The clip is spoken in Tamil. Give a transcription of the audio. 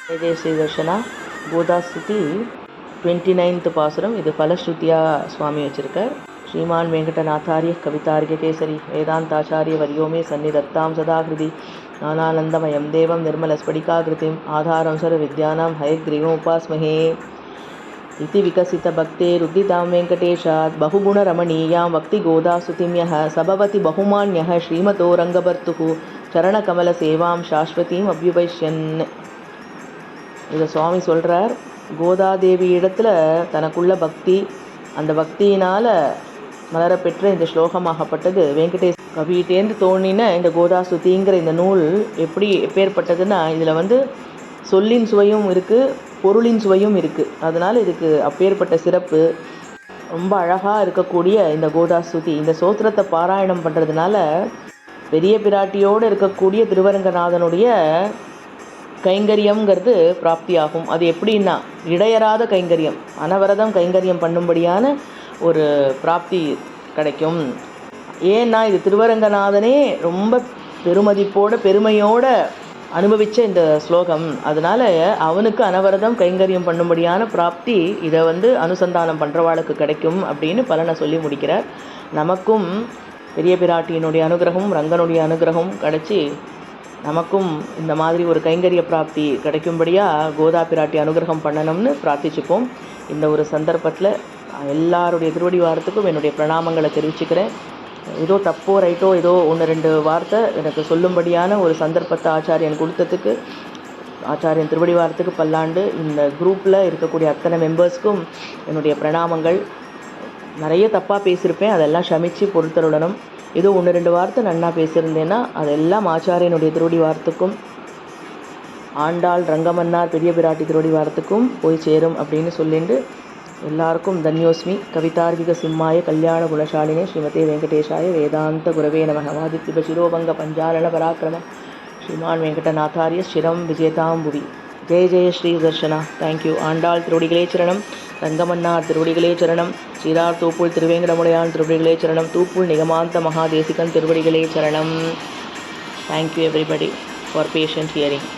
ஜெய ஜெய ஸ்ரீ தர்ஷனா கோதாஸ்துதி 29th பாசுரம். இது பலஸ்ருதியா சுவாமி வச்சிருக்கார். ஸ்ரீமான் வெங்கடநாத்தாரிய கவிதார்ய கேசரி வேதாந்தாச்சாரிய வரியோமே சந்நிதத்தாம் சதா ஹிருதி ஞானானந்தமயம் தேவம் நிர்மலஸ்படிகாகிருதிம் ஆதாரம் சர்வ வித்யானாம் ஹயக்ரீவமுபாஸ்மஹே. இதி விகசித பக்தேருத்திதாம் வெங்கடேஷாத் பகுகுணரமணீயாம் பக்தி கோதாஸ்துதிம் யஹ சபவதி பகுமான்யஹ ஸ்ரீமதோ ரங்கபர்த்துஹு சரணகமல சேவாம் சாஸ்வதீம் அப்யுபைஷ்யன். இதை சுவாமி சொல்கிறார். கோதாதேவி இடத்துல தனக்குள்ள பக்தி, அந்த பக்தியினால் மலரப்பெற்ற இந்த ஸ்லோகமாகப்பட்டது வெங்கடேஷ் கவியிட்டேந்து தோணின இந்த கோதாஸ்துதிங்கிற இந்த நூல் எப்பேற்பட்டதுன்னா, இதில் சொல்லின் சுவையும் இருக்குது, பொருளின் சுவையும் இருக்குது. அதனால் இதுக்கு அப்பேற்பட்ட சிறப்பு. ரொம்ப அழகாக இருக்கக்கூடிய இந்த கோதாஸ்துதி, இந்த சோத்திரத்தை பாராயணம் பண்ணுறதுனால பெரிய பிராட்டியோடு இருக்கக்கூடிய திருவரங்கநாதனுடைய கைங்கரியம்ங்கிறது பிராப்தியாகும். அது எப்படின்னா, இடையறாத கைங்கரியம், அனவரதம் கைங்கரியம் பண்ணும்படியான ஒரு பிராப்தி கிடைக்கும். ஏன்னா இது திருவரங்கநாதனே ரொம்ப பெருமையோடு அனுபவித்த இந்த ஸ்லோகம். அதனால் அவனுக்கு அனவரதம் கைங்கரியம் பண்ணும்படியான பிராப்தி இதை அனுசந்தானம் பண்ணுறவாளுக்கு கிடைக்கும் அப்படின்னு பலனை சொல்லி முடிக்கிறார். நமக்கும் பெரிய பிராட்டியினுடைய அனுகிரகம், ரங்கனுடைய அனுகிரகம் கிடைச்சி நமக்கும் இந்த மாதிரி ஒரு கைங்கரிய பிராப்தி கிடைக்கும்படியாக கோதா பிராட்டி அனுகிரகம் பண்ணணும்னு பிரார்த்திச்சுப்போம். இந்த ஒரு சந்தர்ப்பத்தில் எல்லாருடைய திருவடி வாரத்துக்கும் என்னுடைய பிரணாமங்களை தெரிவிச்சுக்கிறேன். ஏதோ தப்போ ரைட்டோ ஏதோ 1-2 வார்த்தை எனக்கு சொல்லும்படியான ஒரு சந்தர்ப்பத்தை ஆச்சாரியன் கொடுத்ததுக்கு ஆச்சாரியன் திருவடி வாரத்துக்கு பல்லாண்டு. இந்த குரூப்பில் இருக்கக்கூடிய அத்தனை மெம்பர்ஸ்க்கும் என்னுடைய பிரணாமங்கள். நிறைய தப்பாக பேசியிருப்பேன், அதெல்லாம் க்ஷமிச்சு பொறுத்தருடணும். ஏதோ 1-2 வார்த்தை நன்னா பேசியிருந்தேன்னா அதெல்லாம் ஆச்சாரியனுடைய திருவடி வாரத்துக்கும் ஆண்டாள் ரங்கமன்னார் பெரிய பிராட்டி திருவடி வாரத்துக்கும் போய் சேரும் அப்படின்னு சொல்லிட்டு எல்லாருக்கும் தன்யோஸ்மி. கவிதார்கிக சிம்மாய கல்யாண குணசாலினே ஸ்ரீமதே வெங்கடேஷாய வேதாந்த குரவே நமः. வாதித்ய சிரோபங்க பஞ்சாலன பராக்கிரம ஸ்ரீமான் வெங்கடநாத்தாரிய ஸ்ரீரம் விஜேதாம் புவி. ஜெய ஜெய ஸ்ரீ தர்ஷனா. தேங்க்யூ. ஆண்டாள் திருவடிகளே சரணம், ரங்கமன்னார் திருவடிகளே சரணம், சீரார் தூப்புள் திருவேங்கடமுடையான் திருவடிகளே சரணம், தூப்புள் நிகமாந்த மகாதேசிகன் திருவடிகளே சரணம். Thank you everybody for patient hearing.